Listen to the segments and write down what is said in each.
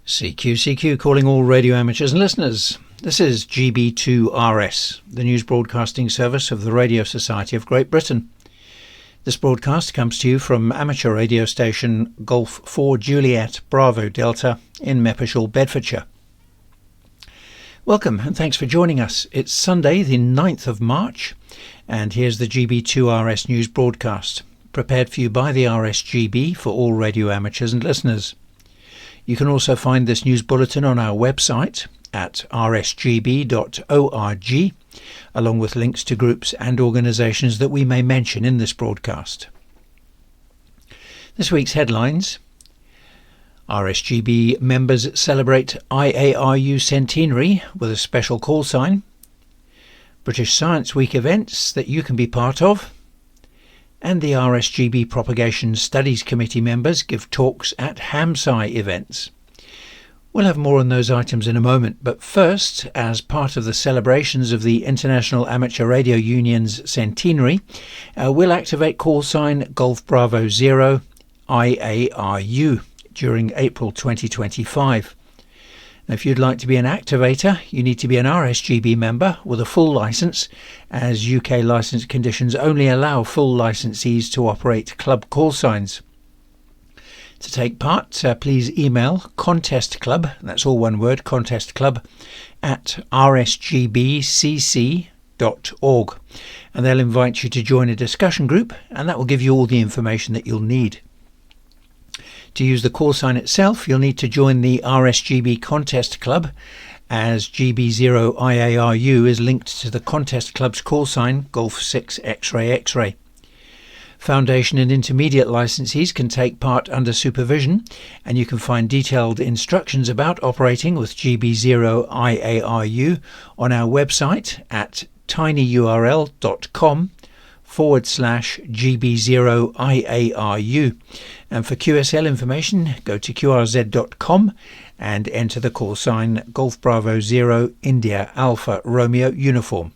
CQ calling all radio amateurs and listeners. This is GB2RS, the news broadcasting service of the Radio Society of Great Britain. This broadcast comes to you from amateur radio station Golf 4 Juliet Bravo Delta in Meppershall, Bedfordshire. Welcome and thanks for joining us. It's Sunday the 9th of March and here's the GB2RS news broadcast, prepared for you by the RSGB for all radio amateurs and listeners. You can also find this news bulletin on our website at rsgb.org, along with links to groups and organisations that we may mention in this broadcast. This week's headlines: RSGB members celebrate IARU centenary with a special call sign, British Science Week events that you can be part of, and the RSGB Propagation Studies Committee members give talks at HamSci events. We'll have more on those items in a moment, but first, as part of the celebrations of the International Amateur Radio Union's centenary, we'll activate call sign Golf Bravo 0 IARU during April 2025. Now, if you'd like to be an activator, you need to be an RSGB member with a full licence, as UK licence conditions only allow full licensees to operate club call signs. To take part, please email contestclub, that's all one word, contestclub, at rsgbcc.org, and they'll invite you to join a discussion group, and that will give you all the information that you'll need. To use the call sign itself, you'll need to join the RSGB Contest Club, as GB0IARU is linked to the Contest Club's call sign Golf 6 X-Ray X-Ray. Foundation and intermediate licensees can take part under supervision, and you can find detailed instructions about operating with GB0IARU on our website at tinyurl.com/GB0IARU. And for QSL information, go to qrz.com and enter the call sign Golf Bravo 0 India Alpha Romeo Uniform.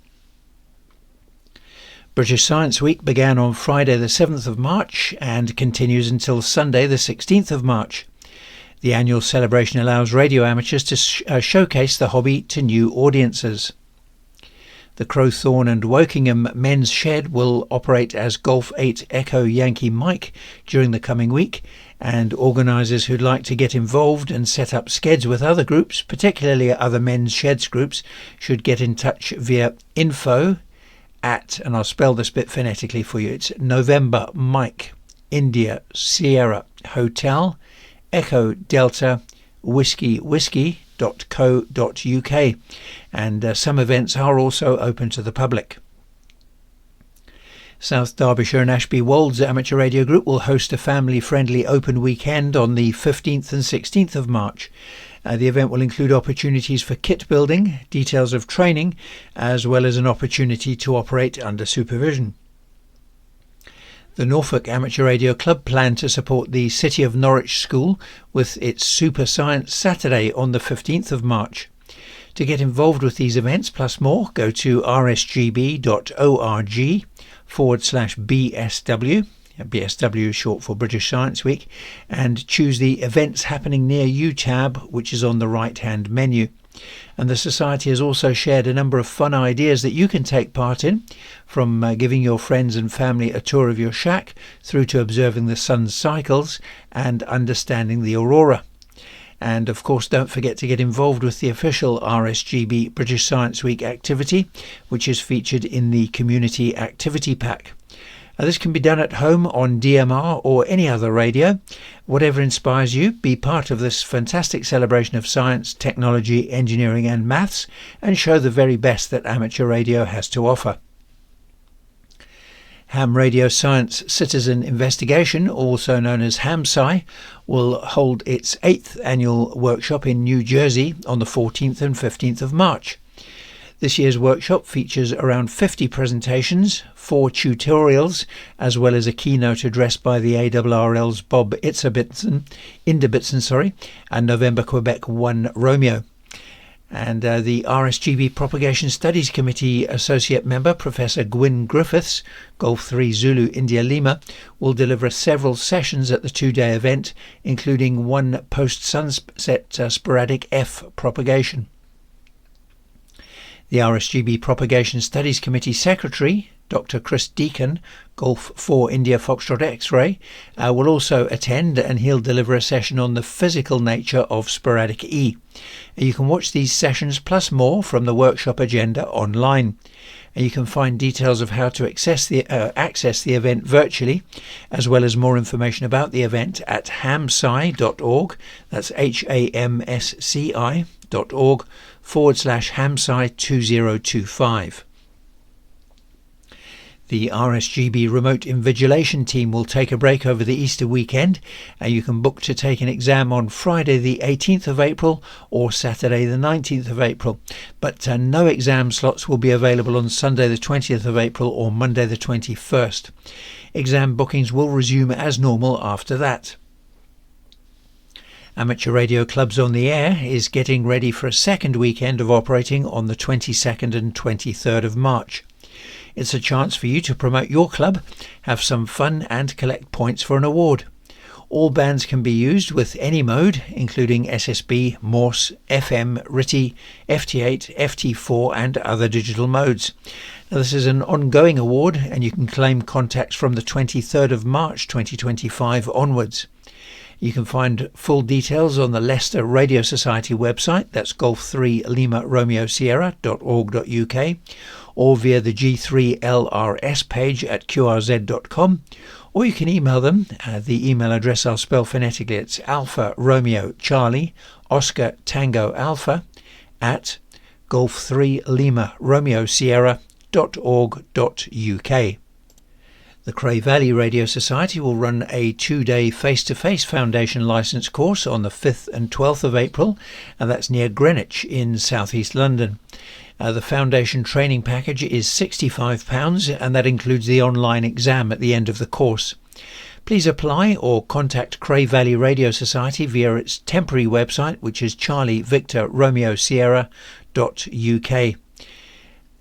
British Science Week began on Friday the 7th of March and continues until Sunday the 16th of March. The annual celebration allows radio amateurs to showcase the hobby to new audiences. The Crowthorne and Wokingham Men's Shed will operate as Golf 8 Echo Yankee Mike during the coming week, and organisers who'd like to get involved and set up skeds with other groups, particularly other men's sheds groups, should get in touch via info at, and I'll spell this bit phonetically for you, it's November Mike India Sierra Hotel Echo Delta whiskey.co.uk, and some events are also open to the public. South Derbyshire and Ashby Wolds Amateur Radio Group will host a family-friendly open weekend on the 15th and 16th of March. The event will include opportunities for kit building, details of training, as well as an opportunity to operate under supervision. The Norfolk Amateur Radio Club plan to support the City of Norwich School with its Super Science Saturday on the 15th of March. To get involved with these events plus more, go to rsgb.org/BSW. BSW is short for British Science Week, and choose the Events Happening Near You tab, which is on the right-hand menu. And the Society has also shared a number of fun ideas that you can take part in, from giving your friends and family a tour of your shack, through to observing the sun's cycles and understanding the aurora. And of course, don't forget to get involved with the official RSGB British Science Week activity, which is featured in the Community Activity Pack. This can be done at home on DMR or any other radio. Whatever inspires you, be part of this fantastic celebration of science, technology, engineering and maths, and show the very best that amateur radio has to offer. Ham Radio Science Citizen Investigation, also known as HamSci, will hold its 8th annual workshop in New Jersey on the 14th and 15th of March. This year's workshop features around 50 presentations, 4 tutorials, as well as a keynote address by the ARRL's Bob Inderbitson, and November Quebec 1 Romeo. And the RSGB Propagation Studies Committee Associate Member, Professor Gwyn Griffiths, Golf 3 Zulu India Lima, will deliver several sessions at the two-day event, including one post-sunset sporadic F propagation. The RSGB Propagation Studies Committee Secretary, Dr. Chris Deacon, Golf 4 India Foxtrot X-ray, will also attend, and he'll deliver a session on the physical nature of sporadic E. You can watch these sessions plus more from the workshop agenda online. And you can find details of how to access the event virtually, as well as more information about the event at hamsci.org. That's hamsci.org/hamsci2025. The RSGB Remote Invigilation team will take a break over the Easter weekend. You can book to take an exam on Friday the 18th of April or Saturday the 19th of April. But no exam slots will be available on Sunday the 20th of April or Monday the 21st. Exam bookings will resume as normal after that. Amateur Radio Clubs on the Air is getting ready for a second weekend of operating on the 22nd and 23rd of March. It's a chance for you to promote your club, have some fun and collect points for an award. All bands can be used with any mode, including SSB, Morse, FM, RTTY, FT8, FT4 and other digital modes. Now, this is an ongoing award and you can claim contacts from the 23rd of March 2025 onwards. You can find full details on the Leicester Radio Society website, that's golf3limaromeo sierra.org.uk, or via the G4JBD page at qrz.com, or you can email them. The email address I'll spell phonetically. It's Alpha Romeo Charlie Oscar Tango Alpha at golf3limaromeo sierra.org.uk. The Cray Valley Radio Society will run a two-day face-to-face foundation licence course on the 5th and 12th of April, and that's near Greenwich in southeast London. The foundation training package is £65, and that includes the online exam at the end of the course. Please apply or contact Cray Valley Radio Society via its temporary website, which is charlievictorromeosierra.uk.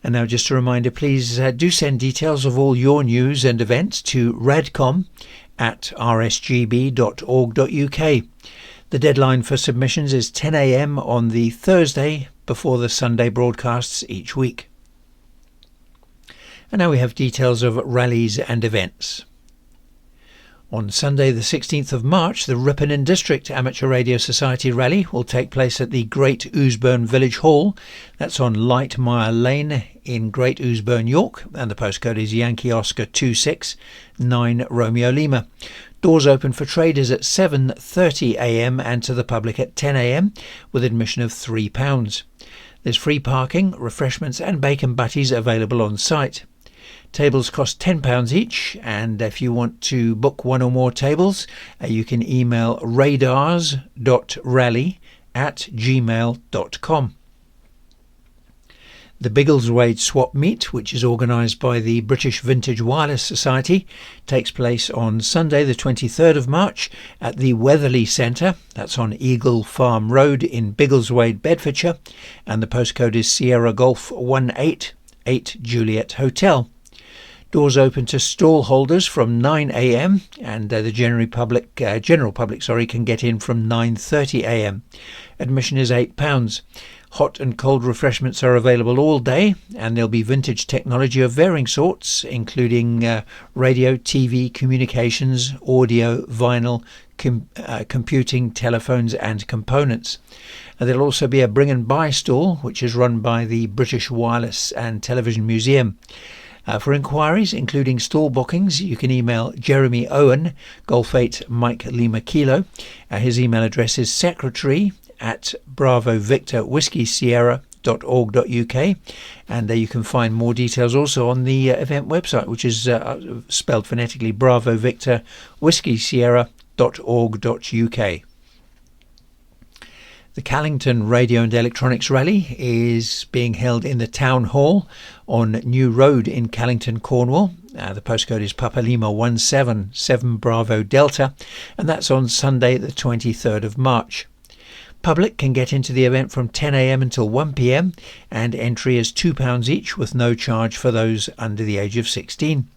And now just a reminder, please do send details of all your news and events to radcom@rsgb.org.uk. The deadline for submissions is 10 a.m. on the Thursday before the Sunday broadcasts each week. And now we have details of rallies and events. On Sunday the 16th of March, the Ripon District Amateur Radio Society Rally will take place at the Great Ousburn Village Hall. That's on Lightmire Lane in Great Ousburn, York, and the postcode is Yankee Oscar 269 Romeo Lima. Doors open for traders at 7:30 a.m. and to the public at 10 a.m. with admission of £3. There's free parking, refreshments and bacon butties available on site. Tables cost £10 each, and if you want to book one or more tables, you can email radars.rally@gmail.com. The Biggleswade Swap Meet, which is organised by the British Vintage Wireless Society, takes place on Sunday the 23rd of March at the Weatherly Centre. That's on Eagle Farm Road in Biggleswade, Bedfordshire, and the postcode is Sierra Golf 188 Juliet Hotel. Doors open to stall holders from 9 a.m. and the general public can get in from 9:30 a.m. Admission is £8. Hot and cold refreshments are available all day, and there'll be vintage technology of varying sorts, including radio, TV, communications, audio, vinyl, computing, telephones and components. There'll also be a bring and buy stall, which is run by the British Wireless and Television Museum. For inquiries, including stall bookings, you can email Jeremy Owen, Golf 8 Mike Lima Kilo. His email address is secretary@BravoVictorWhiskeySierra.org.uk, and you can find more details also on the event website, which is spelled phonetically BravoVictorWhiskeySierra.org.uk. The Callington Radio and Electronics Rally is being held in the Town Hall on New Road in Callington, Cornwall. The postcode is Papa Lima 177 Bravo Delta, and that's on Sunday the 23rd of March. Public can get into the event from 10 a.m. until 1 p.m. and entry is £2 each with no charge for those under the age of 16.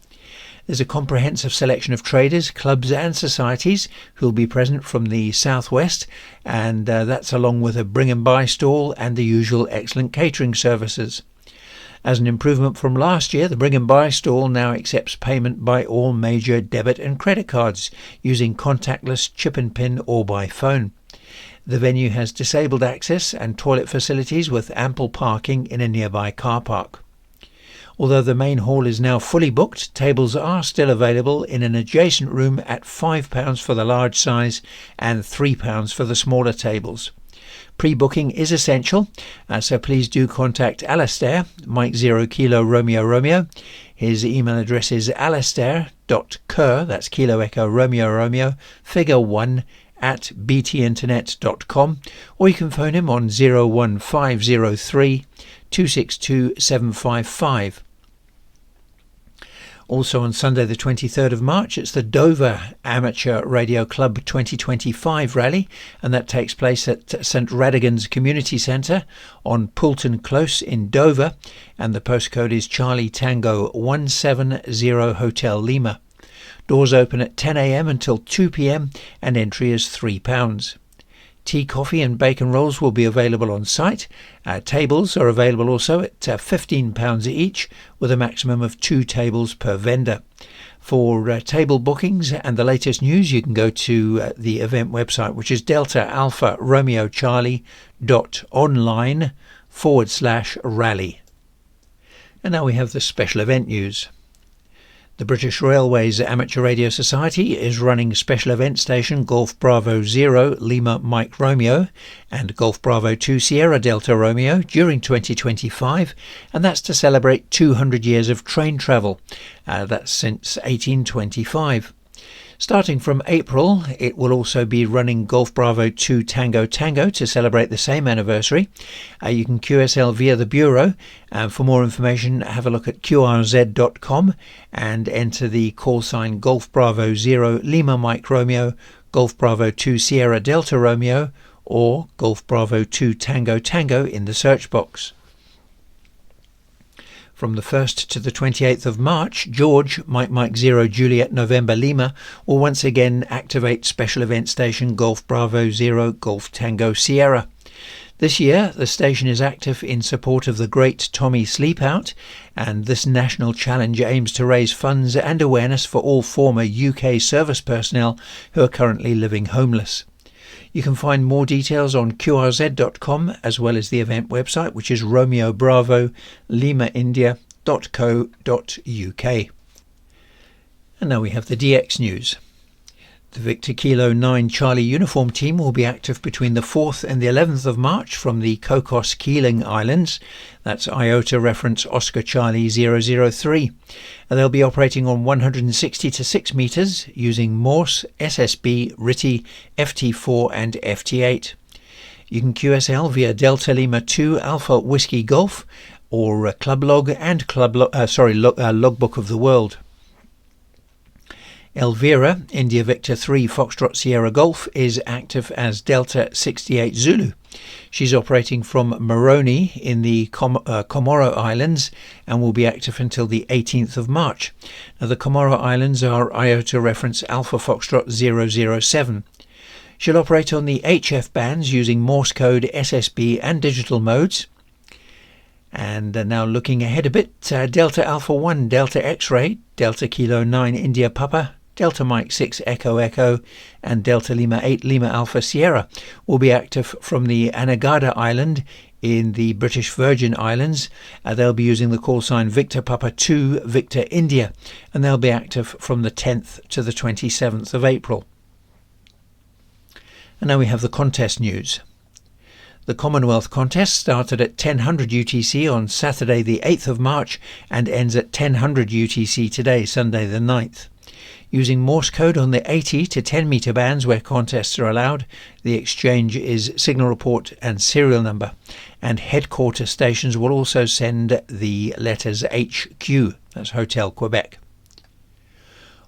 There's a comprehensive selection of traders, clubs and societies who will be present from the southwest, and that's along with a bring and buy stall and the usual excellent catering services. As an improvement from last year, the bring and buy stall now accepts payment by all major debit and credit cards using contactless, chip and pin or by phone. The venue has disabled access and toilet facilities with ample parking in a nearby car park. Although the main hall is now fully booked, tables are still available in an adjacent room at £5 for the large size and £3 for the smaller tables. Pre-booking is essential, so please do contact Alastair, Mike 0 Kilo Romeo Romeo. His email address is alastair.kerr, that's Kilo Echo Romeo Romeo, figure 1 at btinternet.com, or you can phone him on 01503 262 755. Also on Sunday the 23rd of March, it's the Dover Amateur Radio Club 2025 rally, and that takes place at St Radigan's Community Centre on Poulton Close in Dover, and the postcode is Charlie Tango 170 Hotel Lima. Doors open at 10 a.m. until 2 p.m. and entry is £3. Tea, coffee and bacon rolls will be available on site. Tables are available also at £15 each, with a maximum of 2 tables per vendor. For table bookings and the latest news, you can go to the event website, which is Delta Alpha Romeo Charlie.online/rally. And now we have the special event news. The British Railways Amateur Radio Society is running special event station Golf Bravo 0 Lima Mike Romeo and Golf Bravo 2 Sierra Delta Romeo during 2025, and that's to celebrate 200 years of train travel. That's since 1825. Starting from April, it will also be running Golf Bravo 2 Tango Tango to celebrate the same anniversary. You can QSL via the Bureau. For more information, have a look at qrz.com and enter the call sign Golf Bravo 0 Lima Mike Romeo, Golf Bravo 2 Sierra Delta Romeo, or Golf Bravo 2 Tango Tango in the search box. From the 1st to the 28th of March, George, Mike 0 Juliet November Lima will once again activate special event station Golf Bravo 0 Golf Tango Sierra. This year, the station is active in support of the Great Tommy Sleepout, and this national challenge aims to raise funds and awareness for all former UK service personnel who are currently living homeless. You can find more details on qrz.com as well as the event website, which is Romeo Bravo Lima India.co.uk. And now we have the DX news. The Victor Kilo 9 Charlie uniform team will be active between the 4th and the 11th of March from the Cocos Keeling Islands. That's IOTA reference Oscar Charlie 003. And they'll be operating on 160 to 6 metres using Morse, SSB, RTTY, FT4 and FT8. You can QSL via Delta Lima 2 Alpha Whiskey Golf or Club Log and Logbook of the World. Elvira, India Victor 3 Foxtrot Sierra Golf, is active as Delta 68 Zulu. She's operating from Moroni in the Comoro Islands and will be active until the 18th of March. Now, the Comoro Islands are IOTA reference Alpha Foxtrot 007. She'll operate on the HF bands using Morse code, SSB and digital modes. And now looking ahead a bit, Delta Alpha 1 Delta X-Ray, Delta Kilo 9 India Papa, Delta Mike 6 Echo Echo and Delta Lima 8 Lima Alpha Sierra will be active from the Anegada Island in the British Virgin Islands. They'll be using the call sign Victor Papa 2 Victor India, and they'll be active from the 10th to the 27th of April. And now we have the contest news. The Commonwealth contest started at 1000 UTC on Saturday the 8th of March and ends at 1000 UTC today, Sunday the 9th. Using Morse code on the 80 to 10 metre bands where contests are allowed, the exchange is signal report and serial number, and headquarter stations will also send the letters HQ, that's Hotel Quebec.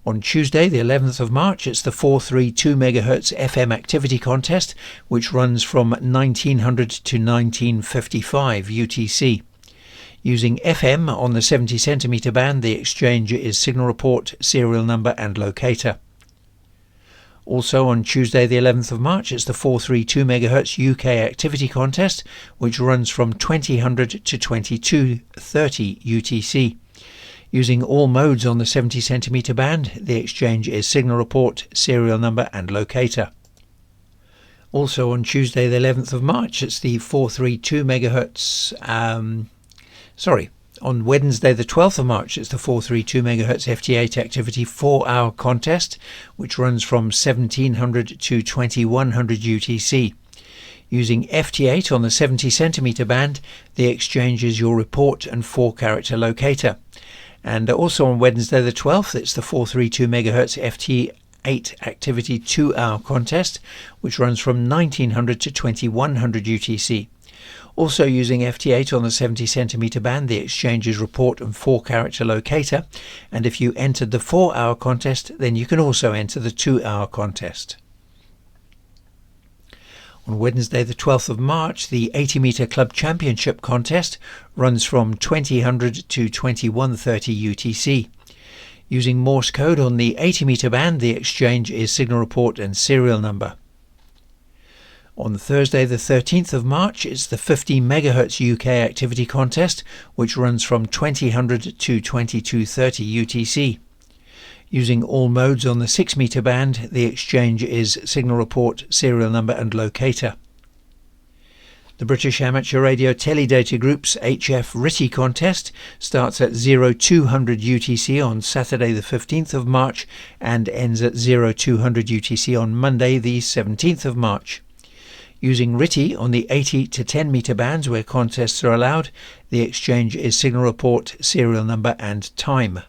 On Tuesday, the 11th of March, it's the 432 MHz FM activity contest, which runs from 1900 to 1955 UTC. Using FM on the 70 centimetre band, the exchange is signal report, serial number and locator. Also on Tuesday the 11th of March, it's the 432 MHz UK activity contest, which runs from 2000 to 2230 UTC. Using all modes on the 70 centimetre band, the exchange is signal report, serial number and locator. Also on Tuesday the 11th of March, it's the 432 MHz on Wednesday the 12th of March, it's the 432 MHz FT8 activity 4-hour contest, which runs from 1700 to 2100 UTC. Using FT8 on the 70 centimetre band, the exchange is your report and 4-character locator. And also on Wednesday the 12th, it's the 432 MHz FT8 activity 2-hour contest, which runs from 1900 to 2100 UTC. Also using FT8 on the 70 centimetre band, the exchange is report and 4-character locator, and if you entered the 4-hour contest, then you can also enter the 2-hour contest. On Wednesday the 12th of March, the 80 metre club championship contest runs from 2000 to 2130 UTC. Using Morse code on the 80 metre band, the exchange is signal report and serial number. On Thursday the 13th of March, it's the 50 MHz UK activity contest, which runs from 2000 to 2230 UTC. Using all modes on the 6 metre band, the exchange is signal report, serial number and locator. The British Amateur Radio Teledata Group's HF RTTY contest starts at 0200 UTC on Saturday the 15th of March and ends at 0200 UTC on Monday the 17th of March. Using RTTY on the 80 to 10 metre bands where contests are allowed, the exchange is signal report, serial number and time.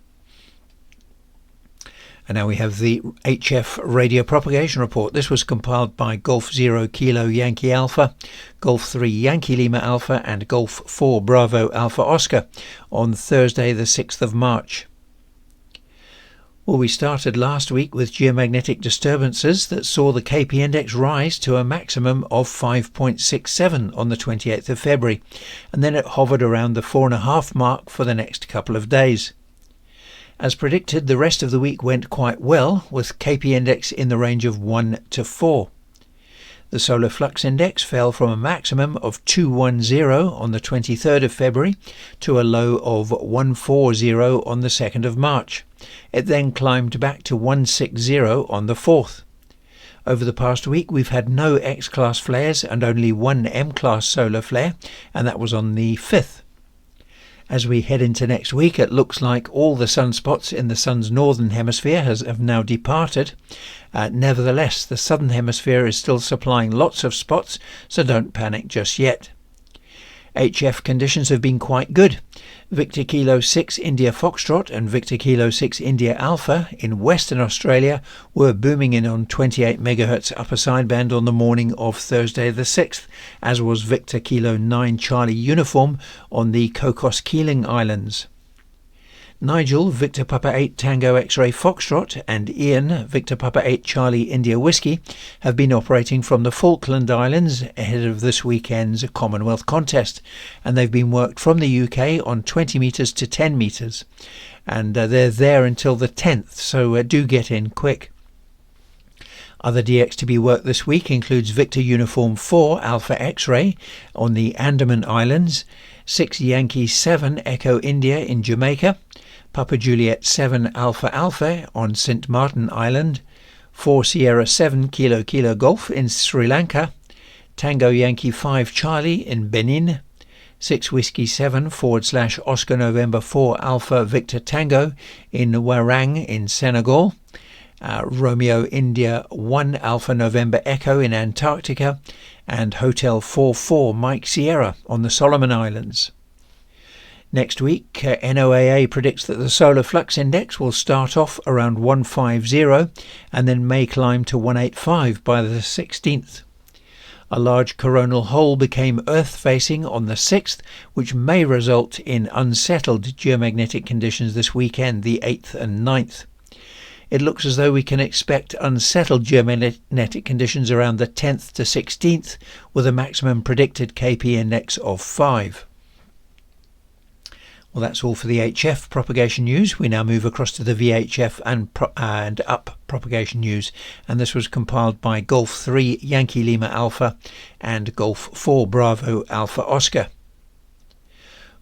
And now we have the HF radio propagation report. This was compiled by Golf 0 Kilo Yankee Alpha, Golf 3 Yankee Lima Alpha and Golf 4 Bravo Alpha Oscar on Thursday the 6th of March. Well, we started last week with geomagnetic disturbances that saw the KP index rise to a maximum of 5.67 on the 28th of February, and then it hovered around the 4.5 mark for the next couple of days. As predicted, the rest of the week went quite well, with KP index in the range of 1 to 4. The solar flux index fell from a maximum of 210 on the 23rd of February to a low of 140 on the 2nd of March. It then climbed back to 160 on the 4th. Over the past week we've had no X-class flares and only one M-class solar flare, and that was on the 5th. As we head into next week, it looks like all the sunspots in the sun's northern hemisphere have now departed. Nevertheless, the southern hemisphere is still supplying lots of spots, so don't panic just yet. HF conditions have been quite good. Victor Kilo 6 India Foxtrot and Victor Kilo 6 India Alpha in Western Australia were booming in on 28 MHz upper sideband on the morning of Thursday the 6th, as was Victor Kilo 9 Charlie Uniform on the Cocos Keeling Islands. Nigel Victor Papa 8 Tango X-Ray Foxtrot and Ian Victor Papa 8 Charlie India Whiskey have been operating from the Falkland Islands ahead of this weekend's Commonwealth contest, and they've been worked from the UK on 20 metres to 10 metres, and they're there until the 10th, so do get in quick. Other DX to be worked this week includes Victor Uniform 4 Alpha X-Ray on the Andaman Islands, 6 Yankee 7 Echo India in Jamaica, Papa Juliet 7 Alpha Alpha on St Martin Island, 4 Sierra 7 Kilo Kilo Golf in Sri Lanka, Tango Yankee 5 Charlie in Benin, 6 Whiskey 7 / Oscar November 4 Alpha Victor Tango in Warang in Senegal, Romeo India 1 Alpha November Echo in Antarctica, and Hotel 44 Mike Sierra on the Solomon Islands. Next week, NOAA predicts that the solar flux index will start off around 150 and then may climb to 185 by the 16th. A large coronal hole became Earth-facing on the 6th, which may result in unsettled geomagnetic conditions this weekend, the 8th and 9th. it looks as though we can expect unsettled geomagnetic conditions around the 10th to 16th, with a maximum predicted KP index of 5. Well, that's all for the HF propagation news. We now move across to the VHF and up propagation news, and this was compiled by Golf 3 Yankee Lima Alpha and Golf 4 Bravo Alpha Oscar.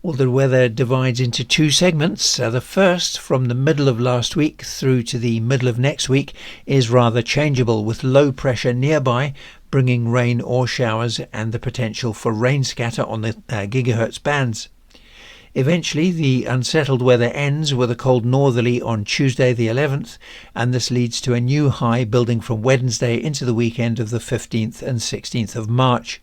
Well, the weather divides into two segments. The first, from the middle of last week through to the middle of next week, is rather changeable, with low pressure nearby bringing rain or showers and the potential for rain scatter on the gigahertz bands. Eventually, the unsettled weather ends with a cold northerly on Tuesday the 11th, and this leads to a new high building from Wednesday into the weekend of the 15th and 16th of March.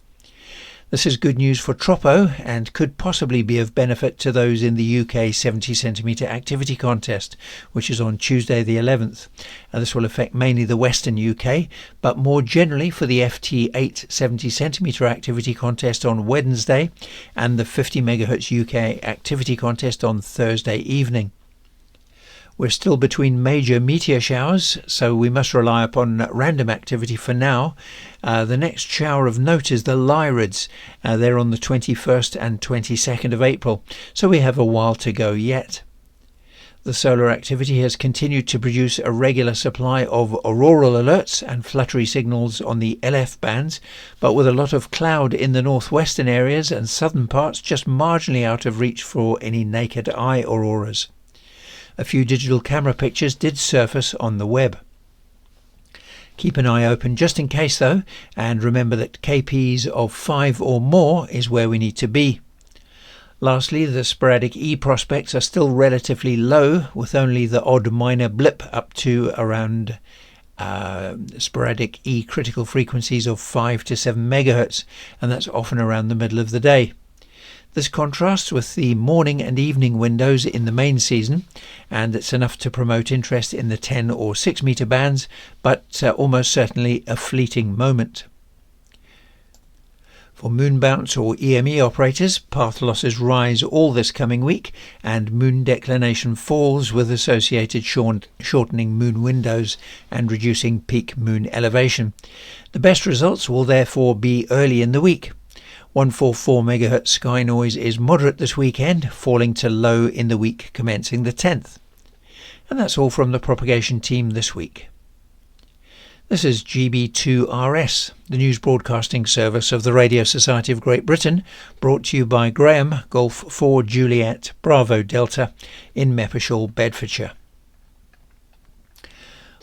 This is good news for Tropo and could possibly be of benefit to those in the UK 70cm activity contest, which is on Tuesday the 11th. This will affect mainly the western UK, but more generally for the FT8 70cm activity contest on Wednesday and the 50 MHz UK activity contest on Thursday evening. We're still between major meteor showers, so we must rely upon random activity for now. The next shower of note is the Lyrids. They're on the 21st and 22nd of April, so we have a while to go yet. The solar activity has continued to produce a regular supply of auroral alerts and fluttery signals on the LF bands, but with a lot of cloud in the northwestern areas and southern parts just marginally out of reach for any naked eye auroras. A few digital camera pictures did surface on the web. Keep an eye open just in case though, and remember that KPs of 5 or more is where we need to be. Lastly, the sporadic E prospects are still relatively low, with only the odd minor blip up to around sporadic E critical frequencies of 5 to 7 MHz, and that's often around the middle of the day. This contrasts with the morning and evening windows in the main season, and it's enough to promote interest in the 10 or 6 meter bands, but almost certainly a fleeting moment. For moon bounce or EME operators, path losses rise all this coming week, and moon declination falls with associated shortening moon windows and reducing peak moon elevation. The best results will therefore be early in the week. 144 MHz sky noise is moderate this weekend, falling to low in the week commencing the 10th. And that's all from the propagation team this week. This is GB2RS, the news broadcasting service of the Radio Society of Great Britain, brought to you by Graham, Golf 4 Juliet, Bravo Delta, in Meppershall, Bedfordshire.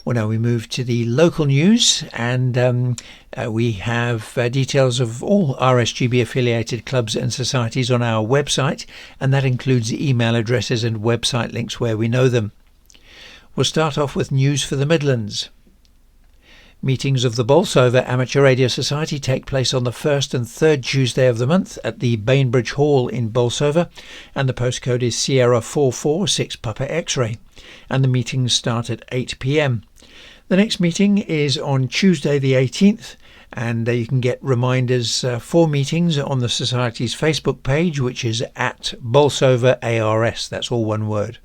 Well, now we move to the local news, and we have details of all RSGB affiliated clubs and societies on our website, and that includes email addresses and website links where we know them. We'll start off with news for the Midlands. Meetings of the Bolsover Amateur Radio Society take place on the 1st and 3rd Tuesday of the month at the Bainbridge Hall in Bolsover, and the postcode is Sierra 446 Papa X-ray, and the meetings start at 8 p.m. The next meeting is on Tuesday the 18th, and you can get reminders for meetings on the Society's Facebook page, which is at Bolsover ARS. That's all one word.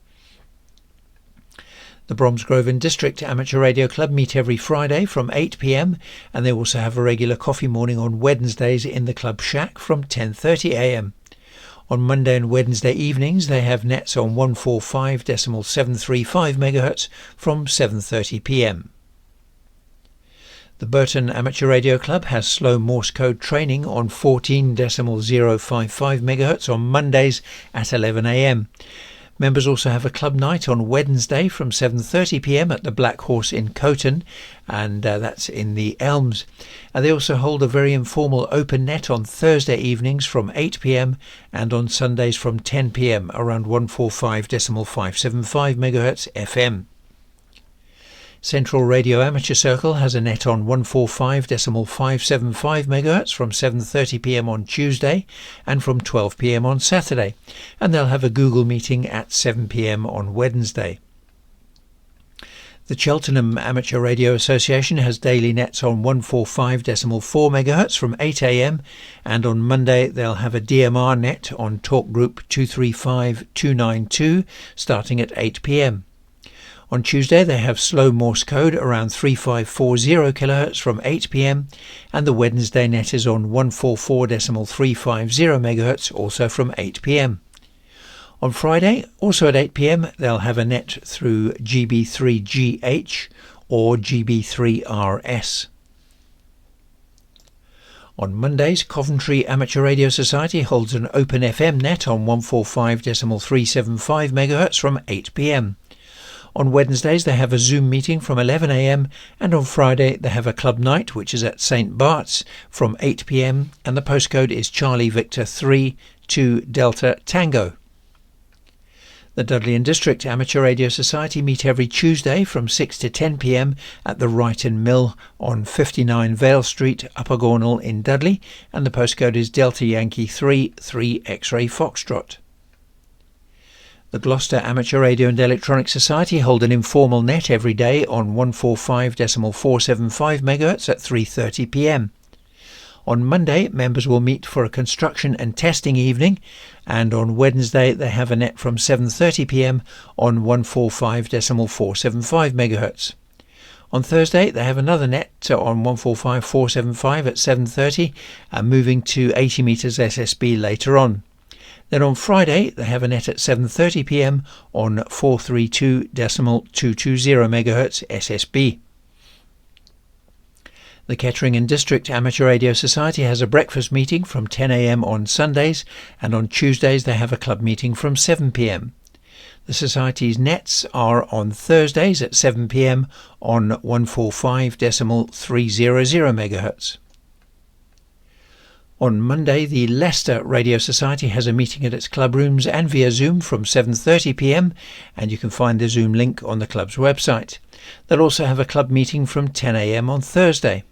The Bromsgrove District Amateur Radio Club meet every Friday from 8 p.m, and they also have a regular coffee morning on Wednesdays in the Club Shack from 10:30 a.m. On Monday and Wednesday evenings they have nets on 145.735 MHz from 7:30 p.m. The Burton Amateur Radio Club has slow Morse code training on 14.055 MHz on Mondays at 11 a.m. Members also have a club night on Wednesday from 7:30 p.m. at the Black Horse in Coton, and that's in the Elms. They also hold a very informal open net on Thursday evenings from 8 p.m. and on Sundays from 10 p.m. around 145.575 MHz FM. Central Radio Amateur Circle has a net on 145.575 MHz from 7:30 p.m. on Tuesday and from 12 p.m. on Saturday, and they'll have a Google meeting at 7 p.m. on Wednesday. The Cheltenham Amateur Radio Association has daily nets on 145.4 MHz from 8 a.m, and on Monday they'll have a DMR net on talk group 235292 starting at 8 p.m. On Tuesday they have slow Morse code around 3540 kHz from 8 p.m. and the Wednesday net is on 144.350 MHz, also from 8 p.m. On Friday, also at 8 p.m, they'll have a net through GB3GH or GB2RS. On Mondays, Coventry Amateur Radio Society holds an open FM net on 145.375 MHz from 8 p.m. On Wednesdays, they have a Zoom meeting from 11 a.m, and on Friday, they have a club night, which is at St. Bart's from 8 p.m, and the postcode is Charlie Victor 3 2 Delta Tango. The Dudley and District Amateur Radio Society meet every Tuesday from 6 to 10 p.m. at the Wrighton Mill on 59 Vale Street, Upper Gornal in Dudley, and the postcode is Delta Yankee 3 3 X-Ray Foxtrot. The Gloucester Amateur Radio and Electronic Society hold an informal net every day on 145.475 MHz at 3:30 p.m. On Monday, members will meet for a construction and testing evening, and on Wednesday they have a net from 7:30 p.m. on 145.475 MHz. On Thursday they have another net on 145.475 at 7:30, and moving to 80 meters SSB later on. Then on Friday they have a net at 7:30 p.m. on 432.220 MHz SSB. The Kettering and District Amateur Radio Society has a breakfast meeting from 10 a.m. on Sundays, and on Tuesdays they have a club meeting from 7 p.m. The Society's nets are on Thursdays at 7 p.m. on 145.300 MHz. On Monday, the Leicester Radio Society has a meeting at its club rooms and via Zoom from 7:30 p.m, and you can find the Zoom link on the club's website. They'll also have a club meeting from 10 a.m. on Thursday.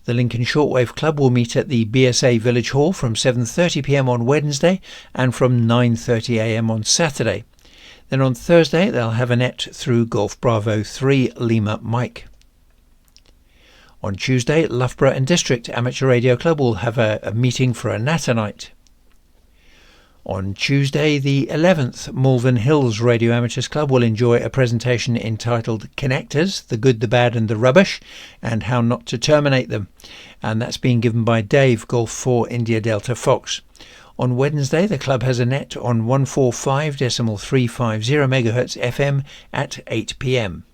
The Lincoln Shortwave Club will meet at the BSA Village Hall from 7:30 p.m. on Wednesday and from 9:30 a.m. on Saturday. Then on Thursday they'll have a net through Golf Bravo 3 Lima Mike. On Tuesday, Loughborough and District Amateur Radio Club will have a meeting for a natter night. On Tuesday the 11th, Malvern Hills Radio Amateurs Club will enjoy a presentation entitled Connectors, the Good, the Bad and the Rubbish, and How Not to Terminate Them, and that's being given by Dave, Golf 4 India Delta Fox. On Wednesday the club has a net on 145.350 MHz FM at 8 p.m.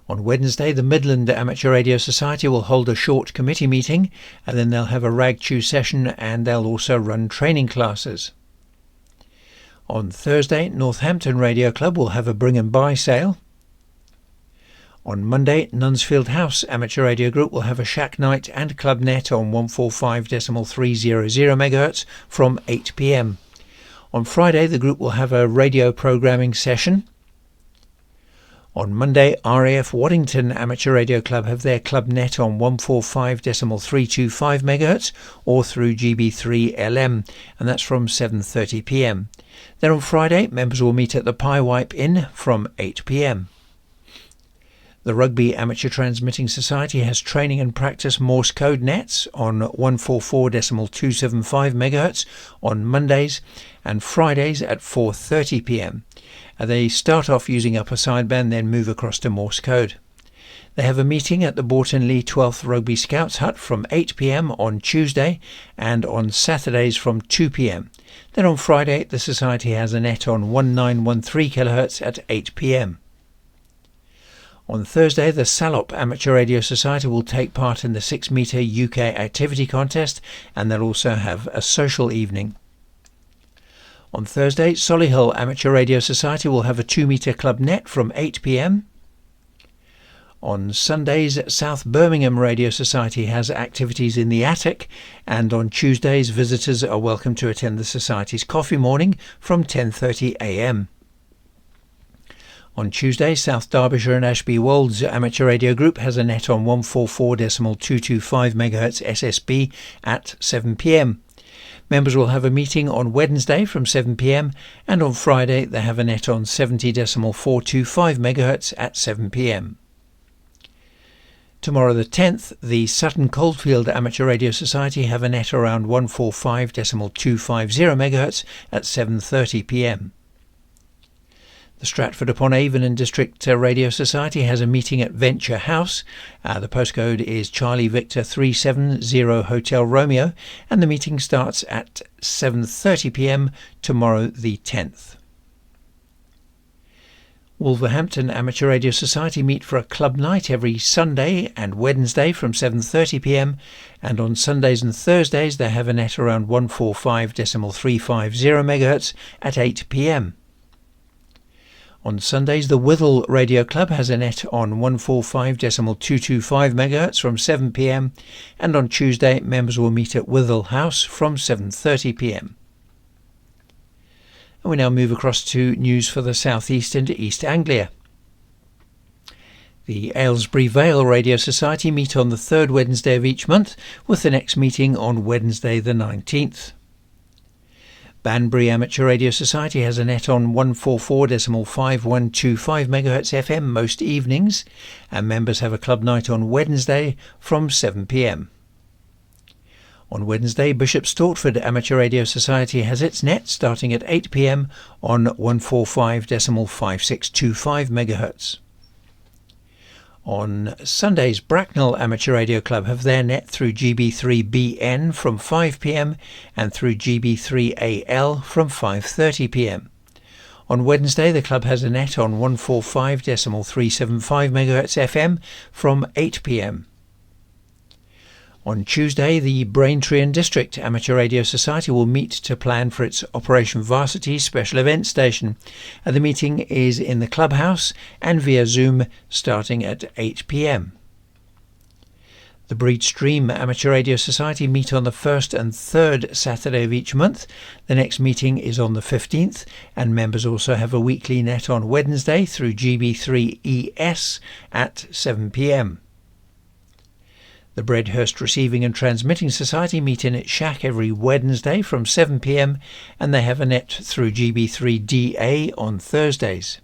On Wednesday, the Midland Amateur Radio Society will hold a short committee meeting, and then they'll have a rag chew session, and they'll also run training classes. On Thursday, Northampton Radio Club will have a bring and buy sale. On Monday, Nunsfield House Amateur Radio Group will have a shack night and club net on 145.300 MHz from 8 p.m. On Friday, the group will have a radio programming session. On Monday, RAF Waddington Amateur Radio Club have their club net on 145.325 MHz or through GB3LM, and that's from 7:30 p.m. Then on Friday, members will meet at the Pie Wipe Inn from 8 p.m. The Rugby Amateur Transmitting Society has training and practice Morse code nets on 144.275 MHz on Mondays and Fridays at 4:30 p.m. They start off using upper sideband, then move across to Morse code. They have a meeting at the Borton Lee 12th Rugby Scouts Hut from 8 p.m. on Tuesday and on Saturdays from 2 p.m. Then on Friday, the Society has a net on 1913 kHz at 8 p.m. On Thursday, the Salop Amateur Radio Society will take part in the 6-metre UK activity contest, and they'll also have a social evening. On Thursday, Solihull Amateur Radio Society will have a 2-metre club net from 8 p.m. On Sundays, South Birmingham Radio Society has activities in the attic, and on Tuesdays, visitors are welcome to attend the Society's coffee morning from 10:30 a.m. On Tuesday, South Derbyshire and Ashby Wolds Amateur Radio Group has a net on 144.225 MHz SSB at 7 p.m. Members will have a meeting on Wednesday from 7 p.m. and on Friday they have a net on 70.425 MHz at 7 p.m. Tomorrow the 10th, the Sutton Coldfield Amateur Radio Society have a net around 145.250 MHz at 7:30 p.m. The Stratford-upon-Avon and District Radio Society has a meeting at Venture House. The postcode is Charlie Victor 370 Hotel Romeo, and the meeting starts at 7:30 p.m. tomorrow the 10th. Wolverhampton Amateur Radio Society meet for a club night every Sunday and Wednesday from 7:30 p.m. and on Sundays and Thursdays they have a net around 145.350 MHz at 8 p.m. On Sundays the Withell Radio Club has a net on 145.225 MHz from 7 p.m. and on Tuesday members will meet at Withell House from 7:30 p.m. And we now move across to news for the South East and East Anglia. The Aylesbury Vale Radio Society meet on the third Wednesday of each month, with the next meeting on Wednesday the 19th. Banbury Amateur Radio Society has a net on 144.5125 MHz FM most evenings, and members have a club night on Wednesday from 7 p.m. On Wednesday, Bishop Stortford Amateur Radio Society has its net starting at 8 p.m. on 145.5625 MHz. On Sundays, Bracknell Amateur Radio Club have their net through GB3BN from 5 p.m. and through GB3AL from 5:30 p.m. On Wednesday, the club has a net on 145.375 MHz FM from 8 p.m. On Tuesday, the Braintree and District Amateur Radio Society will meet to plan for its Operation Varsity Special Event Station. The meeting is in the clubhouse and via Zoom starting at 8 p.m. The Breedstream Amateur Radio Society meet on the first and third Saturday of each month. The next meeting is on the 15th, and members also have a weekly net on Wednesday through GB3ES at 7 p.m. The Bredhurst Receiving and Transmitting Society meet in its shack every Wednesday from 7 p.m. and they have a net through GB3DA on Thursdays.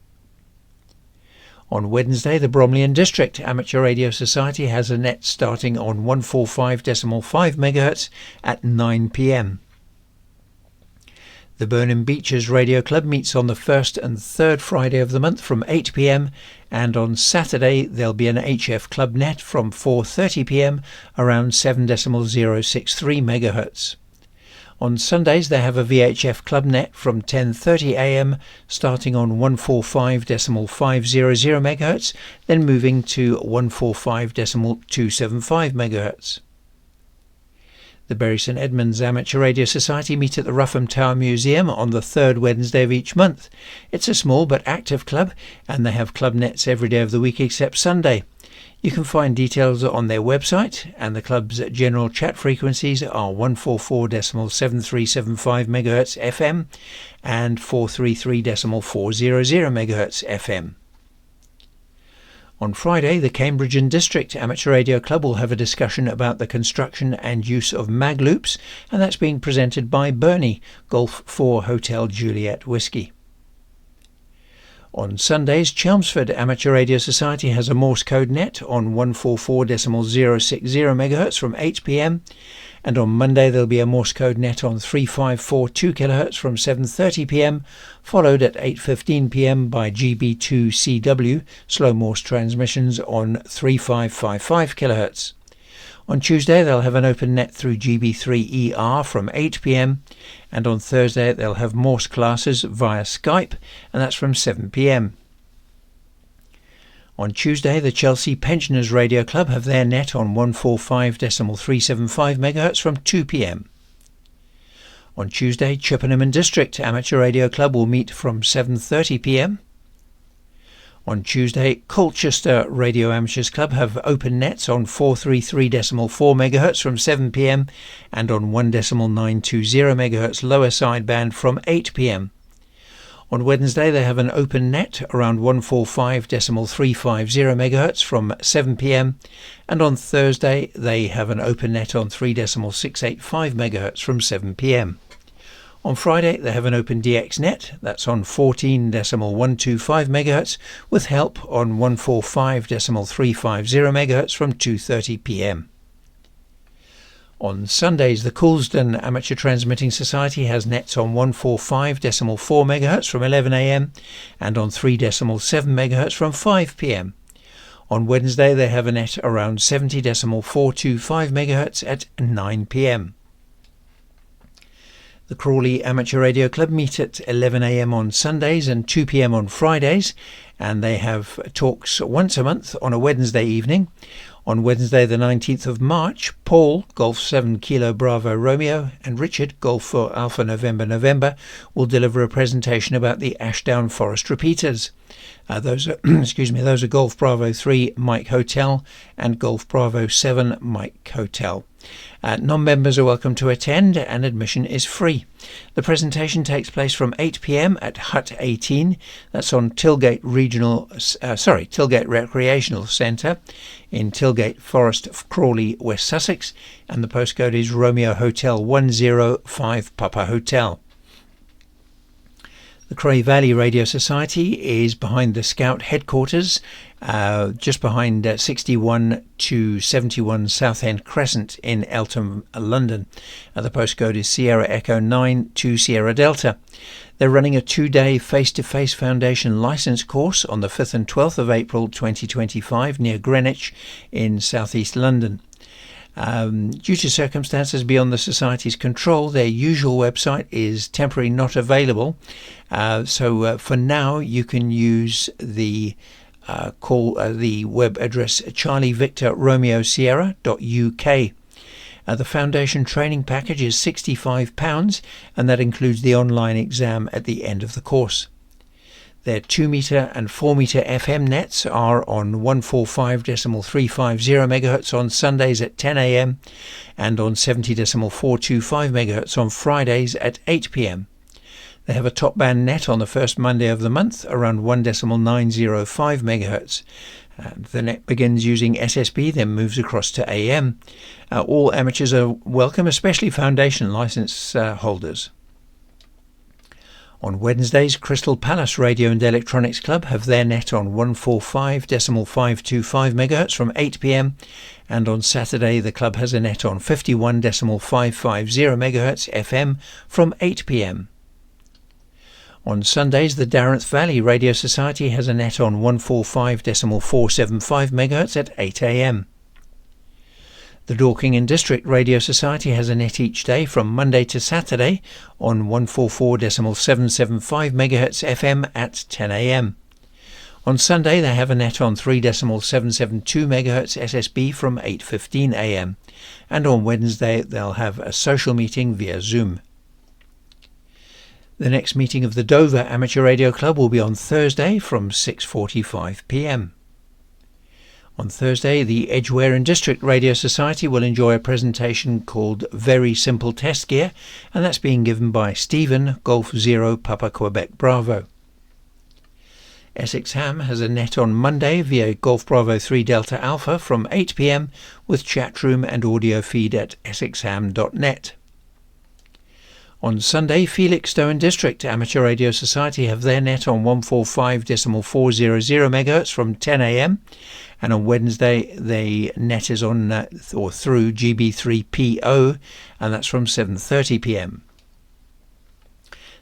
On Wednesday, the Bromley and District Amateur Radio Society has a net starting on 145.5 MHz at 9 p.m. The Burnham Beeches Radio Club meets on the first and third Friday of the month from 8 p.m. and on Saturday there'll be an HF Club net from 4:30 p.m. around 7.063 MHz. On Sundays they have a VHF Club net from 10:30 a.m. starting on 145.500 MHz, then moving to 145.275 MHz. The Bury St Edmunds Amateur Radio Society meet at the Rougham Tower Museum on the third Wednesday of each month. It's a small but active club, and they have club nets every day of the week except Sunday. You can find details on their website, and the club's general chat frequencies are 144.7375 MHz FM and 433.400 MHz FM. On Friday, the Cambridge and District Amateur Radio Club will have a discussion about the construction and use of mag loops, and that's being presented by Bernie, Golf 4 Hotel Juliet Whiskey. On Sundays, Chelmsford Amateur Radio Society has a Morse code net on 144.060 MHz from 8 p.m. and on Monday there'll be a Morse code net on 3542 kHz from 7:30 p.m, followed at 8:15 p.m. by GB2CW slow Morse transmissions on 3555 kHz. On Tuesday they'll have an open net through GB3ER from 8 p.m. and on Thursday they'll have Morse classes via Skype, and that's from 7 p.m. On Tuesday, the Chelsea Pensioners Radio Club have their net on 145.375 MHz from 2 p.m. On Tuesday, Chippenham and District Amateur Radio Club will meet from 7:30 p.m. On Tuesday, Colchester Radio Amateurs Club have open nets on 433.4 MHz from 7 p.m. and on 1.920 MHz lower sideband from 8 p.m. On Wednesday they have an open net around 145.350 MHz from 7 p.m. and on Thursday they have an open net on 3.685 MHz from 7 p.m. On Friday they have an open DX net, that's on 14.125 MHz with help on 145.350 MHz from 2:30 p.m. On Sundays, the Coulsdon Amateur Transmitting Society has nets on 145.4 MHz from 11 AM and on 3.7 MHz from 5 PM. On Wednesday, they have a net around 70.425 MHz at 9 PM. The Crawley Amateur Radio Club meet at 11 AM on Sundays and 2 PM on Fridays, and they have talks once a month on a Wednesday evening. On Wednesday the 19th of March, Paul, Golf 7 Kilo Bravo Romeo, and Richard, Golf 4 Alpha November November, will deliver a presentation about the Ashdown Forest repeaters. Those are Golf Bravo 3 Mike Hotel and Golf Bravo 7 Mike Hotel. Non-members are welcome to attend, and admission is free. The presentation takes place from 8 PM at Hut 18. That's on Tilgate Recreational Centre in Tilgate Forest, Crawley, West Sussex, and the postcode is Romeo Hotel 105 Papa Hotel. The Cray Valley Radio Society is behind the Scout headquarters, just behind 61 to 71 Southend Crescent in Eltham, London. The postcode is Sierra Echo 9 to Sierra Delta. They're running a 2-day face-to-face foundation license course on the 5th and 12th of April 2025 near Greenwich in southeast London. Due to circumstances beyond the Society's control, their usual website is temporarily not available. So for now, you can use the web address charlievictorromeosierra.uk. The foundation training package is £65, and that includes the online exam at the end of the course. Their 2-metre and 4-metre FM nets are on 145.350 MHz on Sundays at 10 AM and on 70.425 MHz on Fridays at 8 PM. They have a top band net on the first Monday of the month around 1.905 MHz. The net begins using SSB, then moves across to AM. All amateurs are welcome, especially foundation licence holders. On Wednesdays, Crystal Palace Radio and Electronics Club have their net on 145.525 MHz from 8 PM, and on Saturday the club has a net on 51.550 MHz FM from 8 PM. On Sundays, the Darenth Valley Radio Society has a net on 145.475 MHz at 8 AM. The Dorking and District Radio Society has a net each day from Monday to Saturday on 144.775 MHz FM at 10 AM. On Sunday they have a net on 3.772 MHz SSB from 8:15 AM, and on Wednesday they'll have a social meeting via Zoom. The next meeting of the Dover Amateur Radio Club will be on Thursday from 6:45 PM. On Thursday, the Edgware and District Radio Society will enjoy a presentation called Very Simple Test Gear, and that's being given by Stephen, Golf 0 Papa Quebec Bravo. Essex Ham has a net on Monday via Golf Bravo 3 Delta Alpha from 8 PM with chat room and audio feed at essexham.net. On Sunday, Felixstowe and District Amateur Radio Society have their net on 145.400 MHz from 10 AM, and on Wednesday the net is on through GB3PO, and that's from 7:30 PM.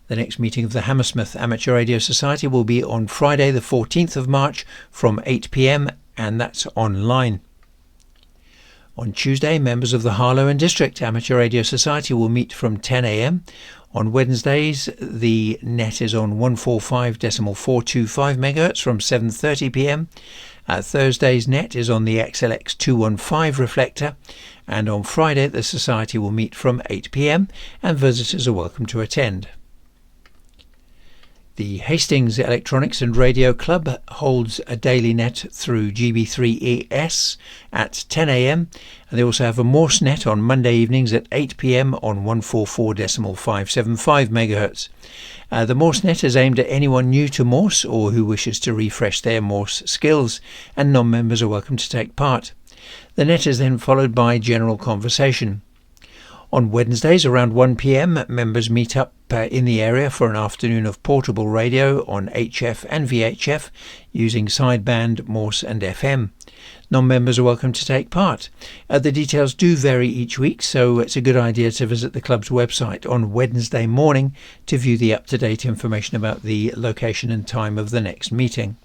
The next meeting of the Hammersmith Amateur Radio Society will be on Friday the 14th of March from 8 PM, and that's online. On Tuesday, members of the Harlow and District Amateur Radio Society will meet from 10 AM. On Wednesdays, the net is on 145.425 MHz from 7:30 PM. Thursday's net is on the XLX 215 reflector, and on Friday the Society will meet from 8 PM, and visitors are welcome to attend. The Hastings Electronics and Radio Club holds a daily net through GB2RS at 10 AM, and they also have a Morse net on Monday evenings at 8 PM on 144.575 MHz. The Morse net is aimed at anyone new to Morse or who wishes to refresh their Morse skills, and non-members are welcome to take part. The net is then followed by general conversation. On Wednesdays around 1 p.m, members meet up in the area for an afternoon of portable radio on HF and VHF using sideband, Morse and FM. Non-members are welcome to take part. The details do vary each week, so it's a good idea to visit the club's website on Wednesday morning to view the up-to-date information about the location and time of the next meeting.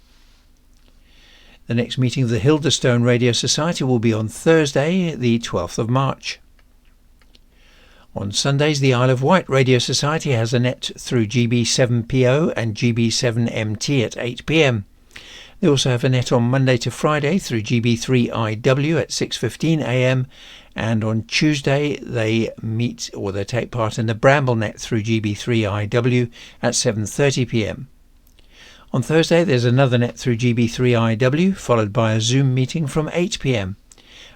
The next meeting of the Hilderstone Radio Society will be on Thursday, the 12th of March. On Sundays, the Isle of Wight Radio Society has a net through GB7PO and GB7MT at 8 p.m. They also have a net on Monday to Friday through GB3IW at 6:15 a.m. and on Tuesday they take part in the Bramble net through GB3IW at 7:30 p.m. On Thursday there's another net through GB3IW followed by a Zoom meeting from 8 p.m.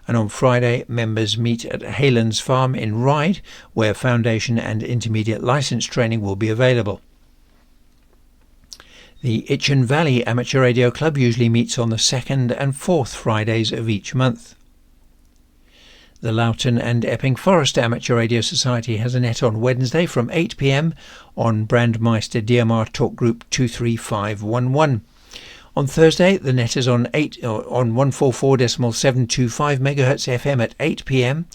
And on Friday, members meet at Haylands Farm in Ryde, where foundation and intermediate licence training will be available. The Itchen Valley Amateur Radio Club usually meets on the second and fourth Fridays of each month. The Loughton and Epping Forest Amateur Radio Society has a net on Wednesday from 8 p.m. on Brandmeister DMR Talk Group 23511. On Thursday, the net is on 144.725 MHz FM at 8 p.m.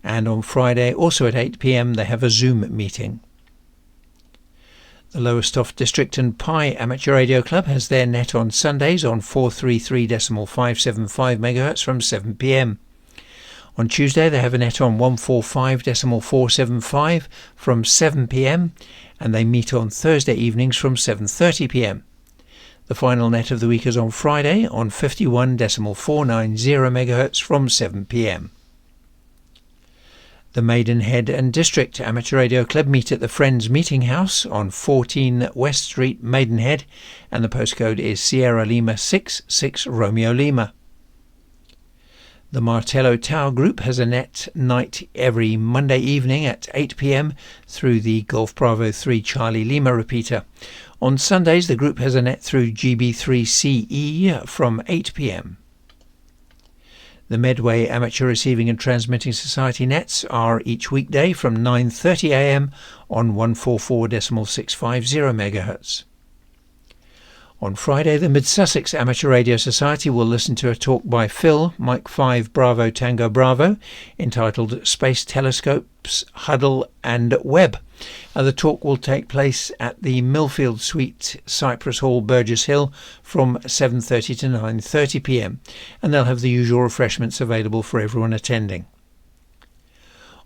and on Friday, also at 8 p.m, they have a Zoom meeting. The Lowestoft District and Pye Amateur Radio Club has their net on Sundays on 433.575 MHz from 7 p.m. On Tuesday, they have a net on 145.475 from 7 p.m. and they meet on Thursday evenings from 7:30 p.m. The final net of the week is on Friday on 51.490 MHz from 7 p.m. The Maidenhead and District Amateur Radio Club meet at the Friends Meeting House on 14 West Street, Maidenhead, and the postcode is Sierra Lima 66 Romeo Lima. The Martello Tower Group has a net night every Monday evening at 8 p.m. through the Golf Bravo 3 Charlie Lima repeater. On Sundays, the group has a net through GB3CE from 8 p.m. The Medway Amateur Receiving and Transmitting Society nets are each weekday from 9:30 a.m. on 144.650 MHz. On Friday, the Mid-Sussex Amateur Radio Society will listen to a talk by Phil, Mike 5 Bravo Tango Bravo, entitled Space Telescopes, Hubble and Webb. The talk will take place at the Millfield Suite, Cypress Hall, Burgess Hill from 7:30 to 9:30 p.m. and they'll have the usual refreshments available for everyone attending.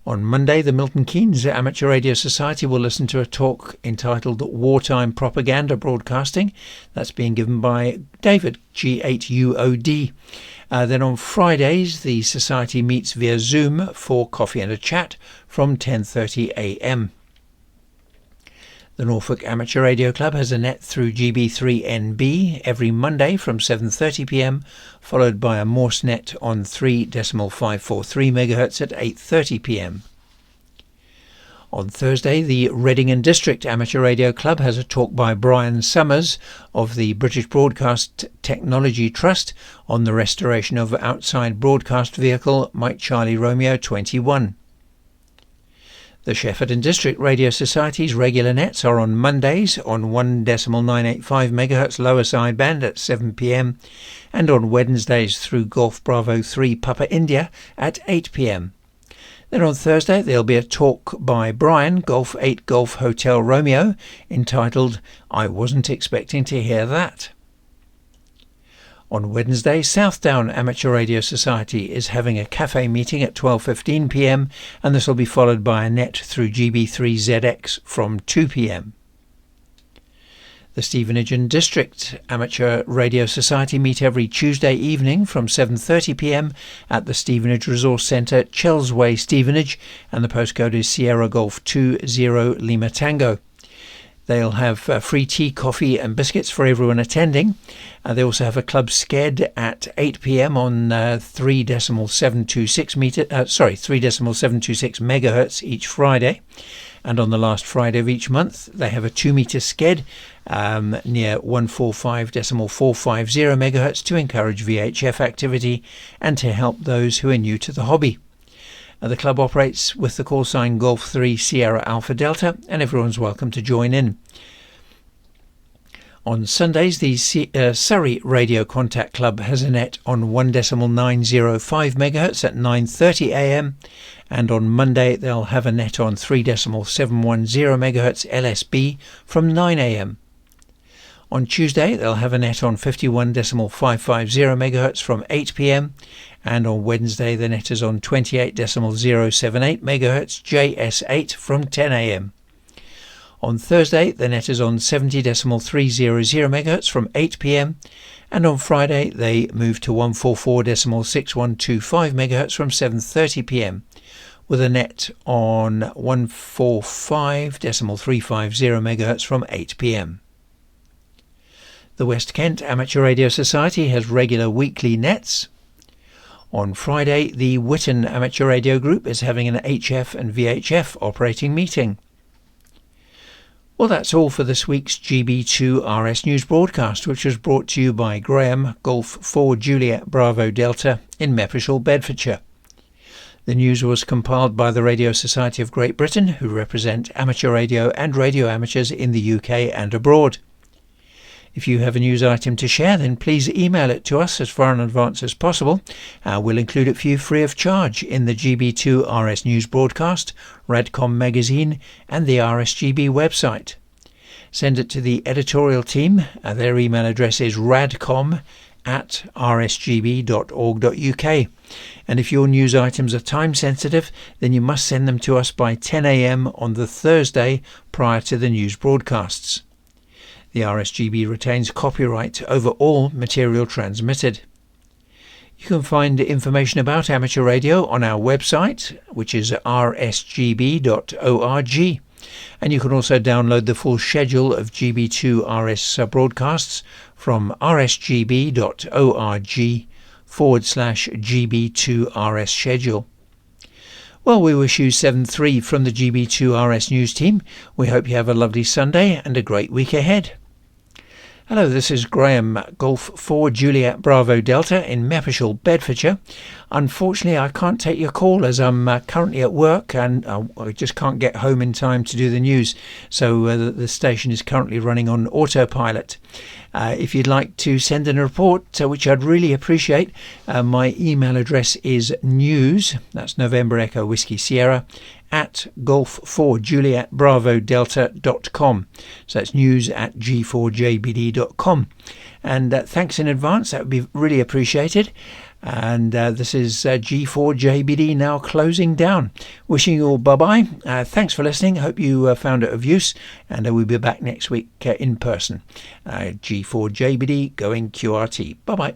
On Monday, the Milton Keynes Amateur Radio Society will listen to a talk entitled Wartime Propaganda Broadcasting. That's being given by David, G8UOD. Then on Fridays, the Society meets via Zoom for coffee and a chat from 10:30 a.m. The Norfolk Amateur Radio Club has a net through GB3NB every Monday from 7:30 p.m, followed by a Morse net on 3.543 MHz at 8:30 p.m. On Thursday, the Reading and District Amateur Radio Club has a talk by Brian Summers of the British Broadcast Technology Trust on the restoration of outside broadcast vehicle Mike Charlie Romeo 21. The Shefford and District Radio Society's regular nets are on Mondays on 1.985 MHz lower sideband at 7 p.m. and on Wednesdays through Golf Bravo 3 Papa India at 8 p.m. Then on Thursday there'll be a talk by Brian, Golf 8 Golf Hotel Romeo, entitled I Wasn't Expecting to Hear That. On Wednesday, Southdown Amateur Radio Society is having a cafe meeting at 12:15 p.m. and this will be followed by a net through GB3ZX from 2 p.m. The Stevenage and District Amateur Radio Society meet every Tuesday evening from 7:30 p.m. at the Stevenage Resource Centre, Chelsway, Stevenage, and the postcode is Sierra Golf 20 Lima Tango. They'll have free tea, coffee and biscuits for everyone attending. They also have a club sked at 8 p.m. on 3.726 megahertz each Friday. And on the last Friday of each month, they have a 2-meter sked near 145.450 megahertz to encourage VHF activity and to help those who are new to the hobby. The club operates with the call sign Golf 3 Sierra Alpha Delta, and everyone's welcome to join in. On Sundays, the Surrey Radio Contact Club has a net on 1.905 MHz at 9:30 AM, and on Monday they'll have a net on 3.710 MHz LSB from 9 AM. On Tuesday they'll have a net on 51.550 MHz from 8 PM, and on Wednesday the net is on 28.078 MHz JS8 from 10 AM. On Thursday the net is on 70.300 MHz from 8 PM, and on Friday they move to 144.6125 MHz from 7:30 PM, with a net on 145.350 MHz from 8 PM. The West Kent Amateur Radio Society has regular weekly nets. On Friday, the Witten Amateur Radio Group is having an HF and VHF operating meeting. Well, that's all for this week's GB2RS news broadcast, which was brought to you by Graham, Golf 4 Juliet Bravo Delta in Meppershall, Bedfordshire. The news was compiled by the Radio Society of Great Britain, who represent amateur radio and radio amateurs in the UK and abroad. If you have a news item to share, then please email it to us as far in advance as possible. We'll include it for you free of charge in the GB2RS news broadcast, Radcom magazine and the RSGB website. Send it to the editorial team. Their email address is radcom@rsgb.org.uk. And if your news items are time sensitive, then you must send them to us by 10 AM on the Thursday prior to the news broadcasts. The RSGB retains copyright over all material transmitted. You can find information about amateur radio on our website, which is rsgb.org, and you can also download the full schedule of GB2RS broadcasts from rsgb.org/GB2RS schedule. Well, we wish you 7-3 from the GB2RS news team. We hope you have a lovely Sunday and a great week ahead. Hello, this is Graham, Golf 4 Juliet Bravo Delta in Meppershall, Bedfordshire. Unfortunately, I can't take your call as I'm currently at work and I just can't get home in time to do the news. So the station is currently running on autopilot. If you'd like to send in a report, which I'd really appreciate, my email address is news, that's November Echo Whiskey Sierra, at golf4julietbravodelta.com. So that's news at G4JBD.com. And thanks in advance, that would be really appreciated. And this is G4JBD now closing down. Wishing you all bye-bye. Thanks for listening. Hope you found it of use. And we'll be back next week in person. G4JBD going QRT. Bye-bye.